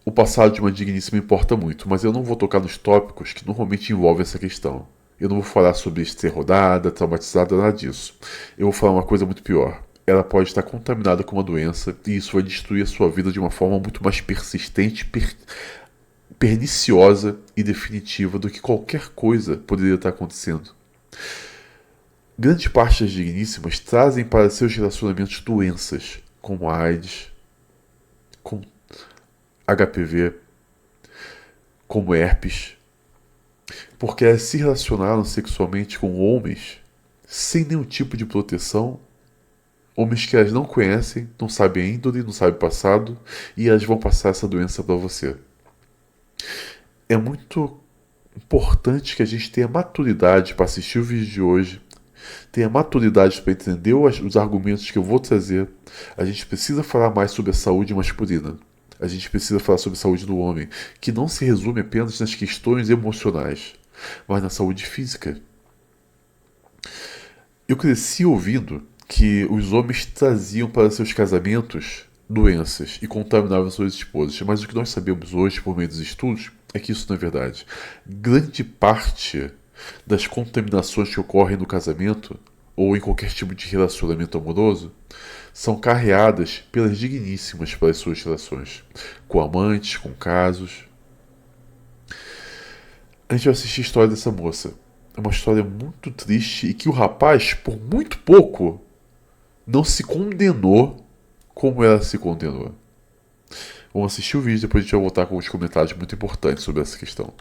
O passado de uma digníssima importa muito, mas eu não vou tocar nos tópicos que normalmente envolvem essa questão. Eu não vou falar sobre ser rodada, traumatizada, nada disso. Eu vou falar uma coisa muito pior. Ela pode estar contaminada com uma doença e isso vai destruir a sua vida de uma forma muito mais persistente, perniciosa e definitiva do que qualquer coisa poderia estar acontecendo. Grande parte das digníssimas trazem para seus relacionamentos doenças, como a AIDS, como HPV, como herpes, porque elas se relacionaram sexualmente com homens sem nenhum tipo de proteção, homens que elas não conhecem, não sabem a índole, não sabem o passado, e elas vão passar essa doença para você. É muito importante que a gente tenha maturidade para assistir o vídeo de hoje, tenha maturidade para entender os argumentos que eu vou trazer. A gente precisa falar mais sobre a saúde masculina. A gente precisa falar sobre a saúde do homem, que não se resume apenas nas questões emocionais, mas na saúde física. Eu cresci ouvindo que os homens traziam para seus casamentos doenças e contaminavam suas esposas, mas o que nós sabemos hoje, por meio dos estudos, é que isso não é verdade. Grande parte das contaminações que ocorrem no casamento ou em qualquer tipo de relacionamento amoroso são carreadas pelas digníssimas para as suas relações, com amantes, com casos. A gente vai assistir a história dessa moça. É uma história muito triste e que o rapaz, por muito pouco, não se condenou como ela se condenou. Vamos assistir o vídeo e depois a gente vai voltar com os comentários muito importantes sobre essa questão.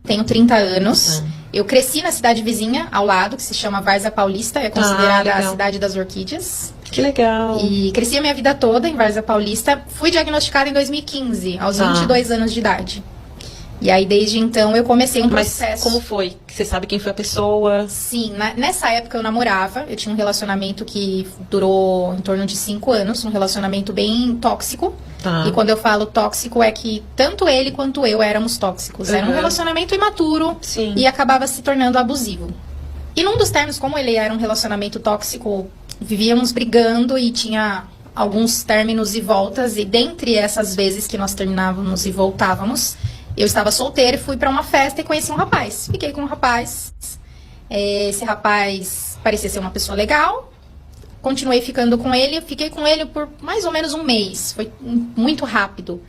Tenho 30 anos. Eu cresci na cidade vizinha, ao lado, que se chama Várzea Paulista. É considerada a cidade das orquídeas. Que legal. E cresci a minha vida toda em Várzea Paulista. Fui diagnosticada em 2015, aos 22 anos de idade. E aí, desde então, eu comecei um processo. Mas como foi? Você sabe quem foi a pessoa? Sim, nessa época eu namorava. Eu tinha um relacionamento que durou em torno de 5 anos. Um relacionamento bem tóxico. E quando eu falo tóxico, é que tanto ele quanto eu éramos tóxicos. Era um relacionamento imaturo. Sim. E acabava se tornando abusivo. E num dos termos, como ele era um relacionamento tóxico, vivíamos brigando e tinha alguns términos e voltas. E dentre essas vezes que nós terminávamos e voltávamos, eu estava solteira e fui pra uma festa e conheci um rapaz. Fiquei com um rapaz. Esse rapaz parecia ser uma pessoa legal. Continuei ficando com ele. Fiquei com ele por mais ou menos um mês. Foi muito rápido.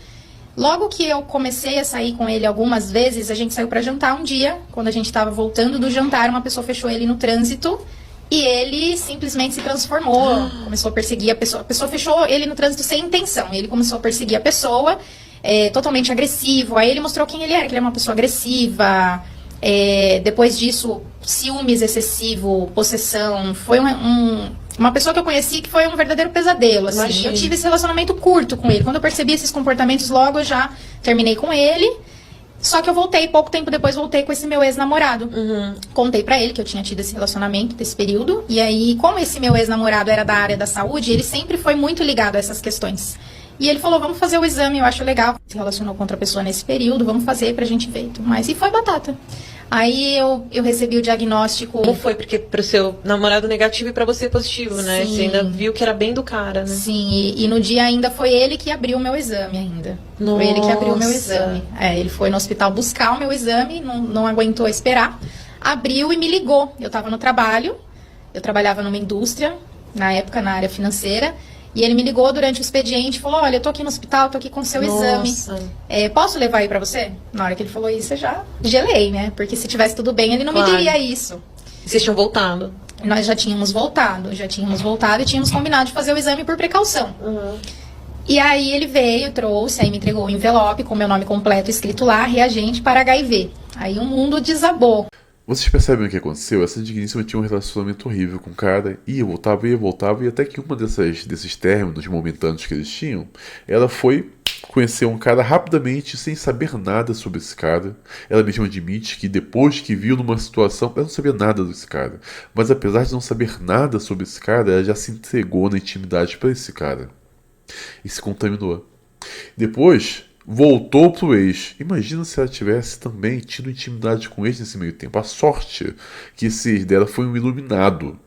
Logo que eu comecei a sair com ele algumas vezes, a gente saiu pra jantar um dia. Quando a gente estava voltando do jantar, uma pessoa fechou ele no trânsito. E ele simplesmente se transformou. Começou a perseguir a pessoa. A pessoa fechou ele no trânsito sem intenção. Ele começou a perseguir a pessoa. Totalmente agressivo. Aí ele mostrou quem ele era, que ele é uma pessoa agressiva. Depois disso, ciúmes excessivo, possessão. Foi uma pessoa que eu conheci que foi um verdadeiro pesadelo. Assim. Eu tive esse relacionamento curto com ele. Quando eu percebi esses comportamentos, logo eu já terminei com ele. Só que eu voltei, pouco tempo depois, voltei com esse meu ex-namorado. Contei pra ele que eu tinha tido esse relacionamento, desse período. E aí, como esse meu ex-namorado era da área da saúde, ele sempre foi muito ligado a essas questões. E ele falou, vamos fazer o exame, eu acho legal. Se relacionou com outra pessoa nesse período, vamos fazer pra gente ver. Mas e foi batata. Aí eu recebi o diagnóstico. Como foi? Porque pro seu namorado negativo e pra você positivo, né? Sim. Você ainda viu que era bem do cara, né? Sim, e no dia ainda foi ele que abriu o meu exame ainda. Nossa. Foi ele que abriu o meu exame. Ele foi no hospital buscar o meu exame, não aguentou esperar. Abriu e me ligou. Eu tava no trabalho, eu trabalhava numa indústria, na época na área financeira. E ele me ligou durante o expediente e falou, olha, eu tô aqui no hospital, tô aqui com o seu exame. Posso levar aí pra você? Na hora que ele falou isso, eu já gelei, né? Porque se tivesse tudo bem, ele não me diria isso. E vocês tinham voltado? Nós já tínhamos voltado e tínhamos combinado de fazer o exame por precaução. E aí ele veio, trouxe, aí me entregou o envelope com meu nome completo escrito lá, reagente para HIV. Aí o mundo desabou. Vocês percebem o que aconteceu? Essa digníssima tinha um relacionamento horrível com o cara, ia, voltava, e até que uma desses términos momentâneos que eles tinham, ela foi conhecer um cara rapidamente, sem saber nada sobre esse cara. Ela mesma admite que depois que viu numa situação, ela não sabia nada desse cara. Mas apesar de não saber nada sobre esse cara, ela já se entregou na intimidade para esse cara. E se contaminou. Depois voltou pro ex. Imagina se ela tivesse também tido intimidade com o ex nesse meio tempo. A sorte que esse ex dela foi um iluminado.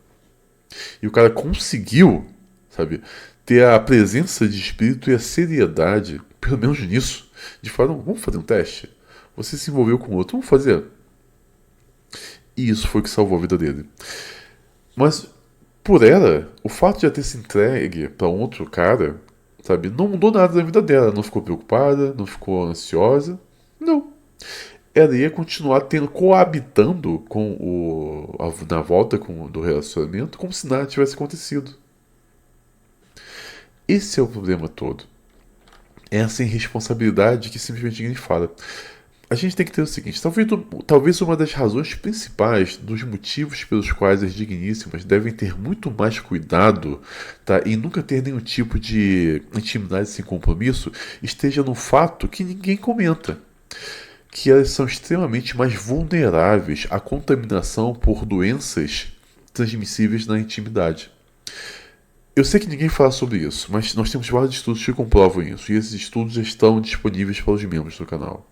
E o cara conseguiu, sabe, ter a presença de espírito e a seriedade, pelo menos nisso, de falar, não, vamos fazer um teste. Você se envolveu com outro, vamos fazer. E isso foi o que salvou a vida dele. Mas, por ela, o fato de ela ter se entregue para um outro cara, sabe, não mudou nada na vida dela. Não ficou preocupada, não ficou ansiosa. Não. Ela ia continuar coabitando na volta do relacionamento como se nada tivesse acontecido. Esse é o problema todo. É essa irresponsabilidade que simplesmente ninguém fala. A gente tem que ter o seguinte, talvez uma das razões principais dos motivos pelos quais as digníssimas devem ter muito mais cuidado, tá, e nunca ter nenhum tipo de intimidade sem compromisso esteja no fato que ninguém comenta, que elas são extremamente mais vulneráveis à contaminação por doenças transmissíveis na intimidade. Eu sei que ninguém fala sobre isso, mas nós temos vários estudos que comprovam isso, e esses estudos já estão disponíveis para os membros do canal.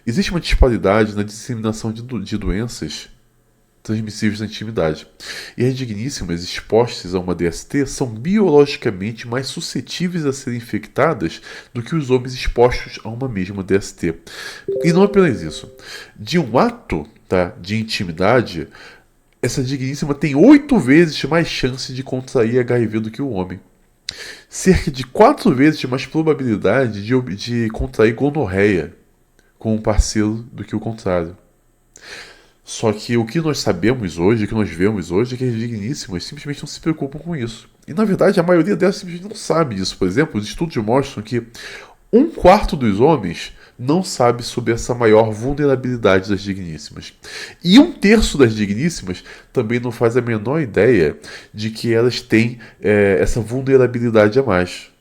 Existe uma disparidade na disseminação de doenças transmissíveis na intimidade. E as digníssimas expostas a uma DST são biologicamente mais suscetíveis a serem infectadas do que os homens expostos a uma mesma DST. E não apenas isso. De um ato, tá, de intimidade, essa digníssima tem 8 vezes mais chance de contrair HIV do que o homem. Cerca de 4 vezes mais probabilidade de contrair gonorreia com um parceiro do que o contrário. Só que o que nós sabemos hoje, o que nós vemos hoje, é que as digníssimas simplesmente não se preocupam com isso. E na verdade a maioria delas simplesmente não sabe disso. Por exemplo, os estudos mostram que 1/4 dos homens não sabe sobre essa maior vulnerabilidade das digníssimas. E 1/3 das digníssimas também não faz a menor ideia de que elas têm essa vulnerabilidade a mais.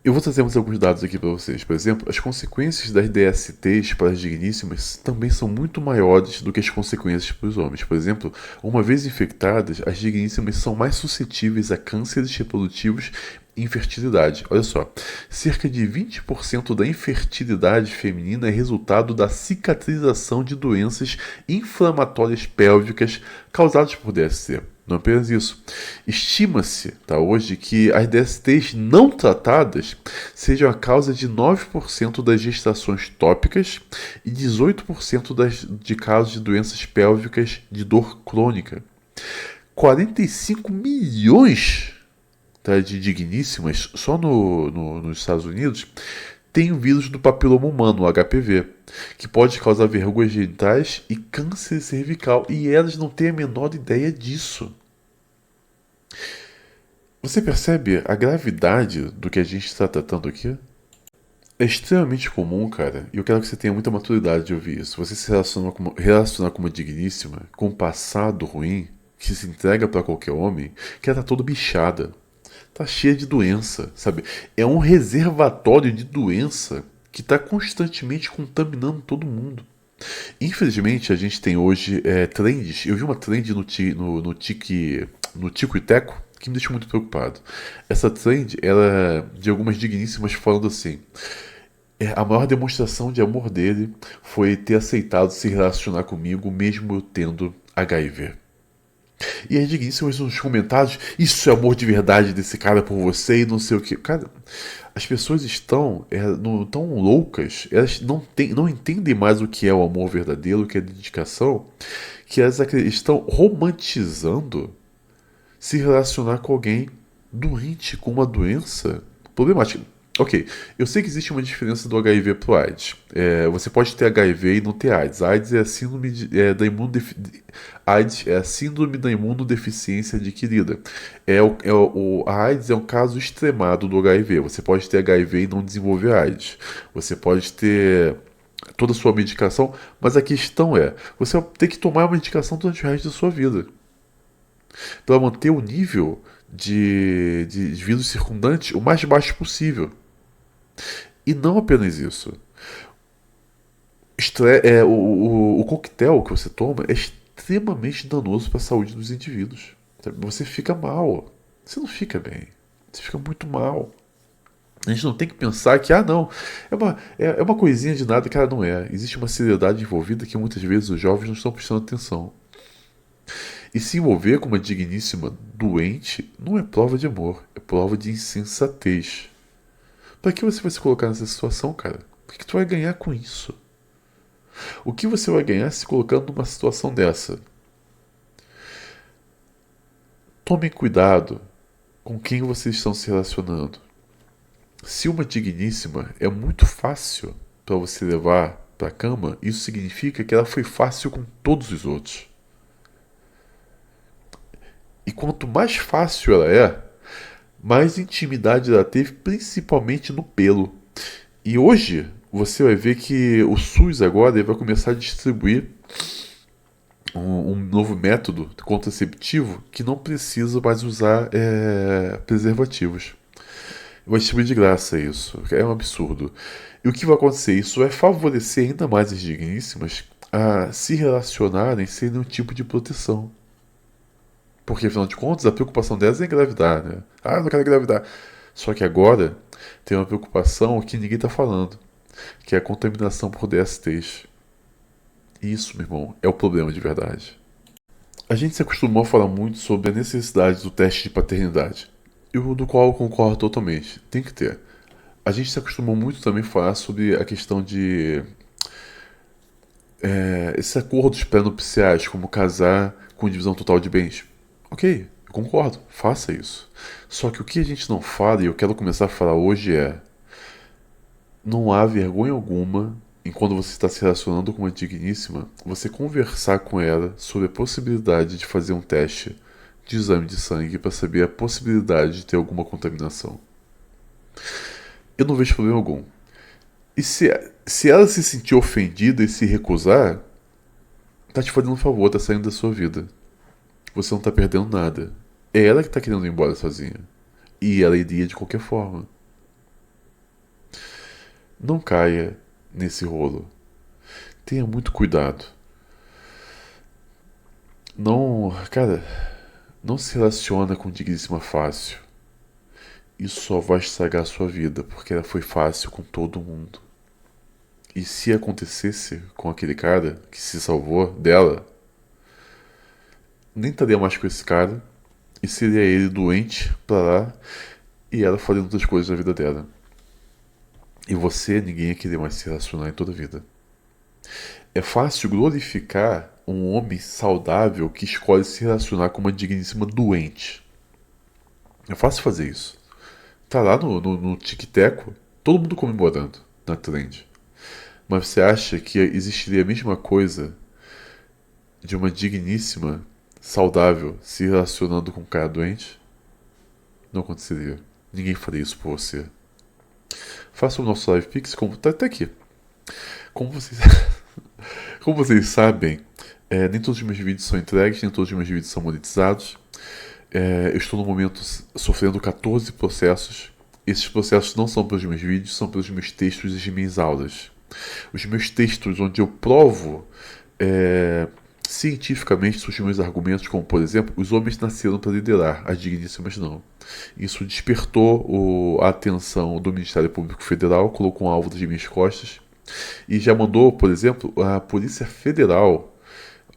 Eu vou trazer mais alguns dados aqui para vocês. Por exemplo, as consequências das DSTs para as digníssimas também são muito maiores do que as consequências para os homens. Por exemplo, uma vez infectadas, as digníssimas são mais suscetíveis a cânceres reprodutivos e infertilidade. Olha só, cerca de 20% da infertilidade feminina é resultado da cicatrização de doenças inflamatórias pélvicas causadas por DST. Não apenas isso. Estima-se, tá, hoje que as DSTs não tratadas sejam a causa de 9% das gestações tópicas e 18% de casos de doenças pélvicas de dor crônica. 45 milhões, tá, de digníssimas só nos Estados Unidos tem o vírus do papiloma humano, o HPV, que pode causar verrugas genitais e câncer cervical, e elas não têm a menor ideia disso. Você percebe a gravidade do que a gente está tratando aqui? É extremamente comum, cara, e eu quero que você tenha muita maturidade de ouvir isso. Você se relacionar com uma digníssima, com um passado ruim, que se entrega para qualquer homem, que ela tá toda bichada, tá cheia de doença, sabe? É um reservatório de doença que está constantemente contaminando todo mundo. Infelizmente, a gente tem hoje trends. Eu vi uma trend no Tico e Teco que me deixou muito preocupado. Essa trend era de algumas digníssimas falando assim: a maior demonstração de amor dele foi ter aceitado se relacionar comigo mesmo eu tendo HIV. E as digníssimas nos comentários: isso é amor de verdade desse cara por você e não sei o que. Cara, as pessoas estão tão loucas, elas não entendem mais o que é o amor verdadeiro, o que é dedicação, que elas estão romantizando se relacionar com alguém doente, com uma doença problemática. Ok, eu sei que existe uma diferença do HIV pro AIDS. Você pode ter HIV e não ter AIDS. AIDS é a síndrome AIDS é a síndrome da imunodeficiência adquirida. A AIDS é um caso extremado do HIV. Você pode ter HIV e não desenvolver AIDS. Você pode ter toda a sua medicação, mas a questão é, você vai ter que tomar a medicação durante o resto da sua vida para manter o nível de vírus circundante o mais baixo possível. E não apenas isso. O coquetel que você toma é extremamente danoso para a saúde dos indivíduos. Você fica mal. Você não fica bem. Você fica muito mal. A gente não tem que pensar que, não, é uma coisinha de nada, cara, não é. Existe uma seriedade envolvida que muitas vezes os jovens não estão prestando atenção. E se envolver com uma digníssima doente não é prova de amor, é prova de insensatez. Para que você vai se colocar nessa situação, cara? O que tu vai ganhar com isso? O que você vai ganhar se colocando numa situação dessa? Tomem cuidado com quem vocês estão se relacionando. Se uma digníssima é muito fácil para você levar para a cama, isso significa que ela foi fácil com todos os outros. E quanto mais fácil ela é, mais intimidade ela teve, principalmente no pelo. E hoje você vai ver que o SUS agora ele vai começar a distribuir um novo método contraceptivo que não precisa mais usar preservativos. Vai distribuir de graça isso. É um absurdo. E o que vai acontecer? Isso vai favorecer ainda mais as digníssimas a se relacionarem sem nenhum tipo de proteção. Porque, afinal de contas, a preocupação delas é engravidar, né? Ah, eu não quero engravidar. Só que agora tem uma preocupação que ninguém está falando, que é a contaminação por DSTs. Isso, meu irmão, é o problema de verdade. A gente se acostumou a falar muito sobre a necessidade do teste de paternidade, do qual eu concordo totalmente. Tem que ter. A gente se acostumou muito também a falar sobre a questão de esses acordos pré-nupciais, como casar com divisão total de bens. Ok, eu concordo, faça isso. Só que o que a gente não fala, e eu quero começar a falar hoje não há vergonha alguma em quando você está se relacionando com uma digníssima, você conversar com ela sobre a possibilidade de fazer um teste de exame de sangue para saber a possibilidade de ter alguma contaminação. Eu não vejo problema algum. E se ela se sentir ofendida e se recusar, tá te fazendo um favor, tá saindo da sua vida. Você não tá perdendo nada. É ela que tá querendo ir embora sozinha. E ela iria de qualquer forma. Não caia nesse rolo. Tenha muito cuidado. Não se relaciona com digníssima fácil. Isso só vai estragar a sua vida, porque ela foi fácil com todo mundo. E se acontecesse com aquele cara que se salvou dela, nem estaria mais com esse cara, e seria ele doente pra lá, e ela fazendo outras coisas na vida dela. E você, ninguém ia querer mais se relacionar em toda a vida. É fácil glorificar um homem saudável que escolhe se relacionar com uma digníssima doente. É fácil fazer isso. Tá lá no tic-teco, todo mundo comemorando na trend. Mas você acha que existiria a mesma coisa de uma digníssima saudável se relacionando com um cara doente? Não aconteceria. Ninguém faria isso por você. Faça o nosso live pix, como tá até aqui. Como vocês sabem, nem todos os meus vídeos são entregues, nem todos os meus vídeos são monetizados. Eu estou no momento sofrendo 14 processos. Esses processos não são pelos meus vídeos, são pelos meus textos e as minhas aulas. Os meus textos onde eu provo cientificamente os meus argumentos, como por exemplo, os homens nasceram para liderar, as digníssimas não. Isso despertou a atenção do Ministério Público Federal, colocou um alvo das minhas costas e já mandou, por exemplo, a Polícia Federal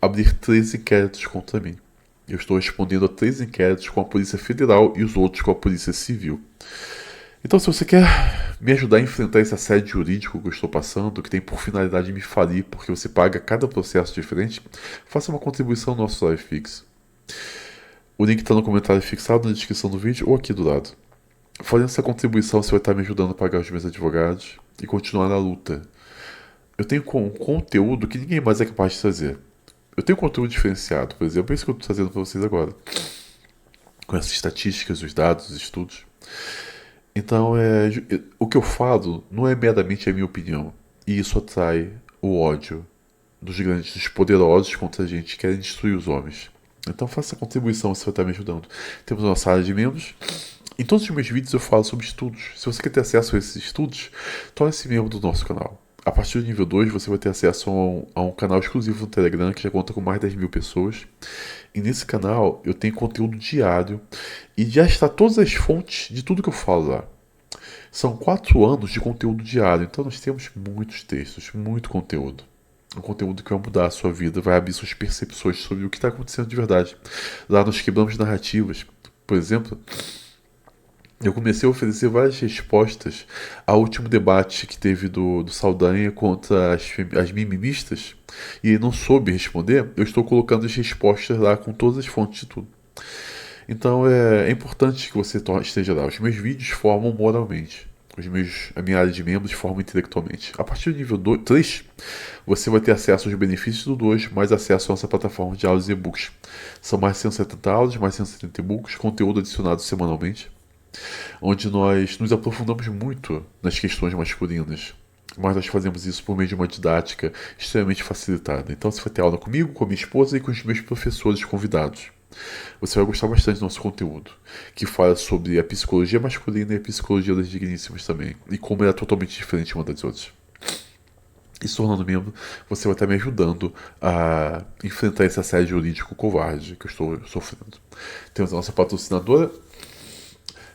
abrir 3 inquéritos contra mim. Eu estou respondendo a 3 inquéritos com a Polícia Federal e os outros com a Polícia Civil. Então, se você quer me ajudar a enfrentar esse assédio jurídico que eu estou passando, que tem por finalidade me falir, porque você paga cada processo diferente, faça uma contribuição no nosso LivePix. O link está no comentário fixado na descrição do vídeo ou aqui do lado. Fazendo essa contribuição, você vai estar me ajudando a pagar os meus advogados e continuar na luta. Eu tenho um conteúdo que ninguém mais é capaz de trazer. Eu tenho conteúdo diferenciado, por exemplo, é isso que eu estou trazendo para vocês agora. Com essas estatísticas, os dados, os estudos. Então, o que eu falo não é meramente a minha opinião. E isso atrai o ódio dos poderosos contra a gente que querem destruir os homens. Então, faça a contribuição, você vai estar me ajudando. Temos a nossa área de membros. Em todos os meus vídeos eu falo sobre estudos. Se você quer ter acesso a esses estudos, torne-se membro do nosso canal. A partir do nível 2, você vai ter acesso a um canal exclusivo no Telegram, que já conta com mais de 10 mil pessoas. E nesse canal eu tenho conteúdo diário e já está todas as fontes de tudo que eu falo lá. São 4 anos de conteúdo diário, então nós temos muitos textos, muito conteúdo. um conteúdo que vai mudar a sua vida, vai abrir suas percepções sobre o que está acontecendo de verdade. Lá nós quebramos narrativas. Por exemplo, eu comecei a oferecer várias respostas ao último debate que teve do Saldanha contra as mimimistas e ele não soube responder. Eu estou colocando as respostas lá com todas as fontes de tudo. Então é importante que você esteja lá. Os meus vídeos formam moralmente. A minha área de membros forma intelectualmente. A partir do nível 3, você vai ter acesso aos benefícios do 2, mais acesso à nossa plataforma de aulas e e-books. São mais de 170 aulas, mais de 170 e-books, conteúdo adicionado semanalmente, onde nós nos aprofundamos muito nas questões masculinas. Mas nós fazemos isso por meio de uma didática extremamente facilitada. Então você vai ter aula comigo, com a minha esposa e com os meus professores convidados. Você vai gostar bastante do nosso conteúdo, que fala sobre a psicologia masculina e a psicologia das digníssimas também, e como ela é totalmente diferente uma das outras. E se tornando membro, você vai estar me ajudando a enfrentar esse assédio jurídico covarde que eu estou sofrendo. Temos a nossa patrocinadora,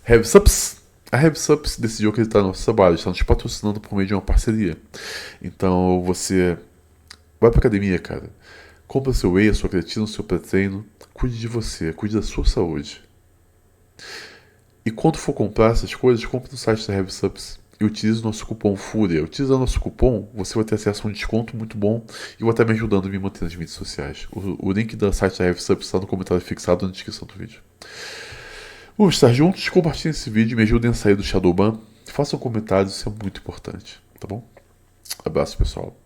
HeavySups. A HeavySups decidiu acreditar no nosso trabalho, está nos patrocinando por meio de uma parceria. Então você vai pra academia, cara. Compra seu whey, a sua creatina, o seu pré-treino. Cuide de você, cuide da sua saúde. E quando for comprar essas coisas, compre no site da HeavySups e utilize o nosso cupom FURIA. Utilizando o nosso cupom, você vai ter acesso a um desconto muito bom e vai estar me ajudando a me manter nas mídias sociais. O link do site da HeavySups está no comentário fixado na descrição do vídeo. Vamos estar juntos, compartilhem esse vídeo, me ajudem a sair do Shadowban. Façam comentários, isso é muito importante, tá bom? Abraço, pessoal.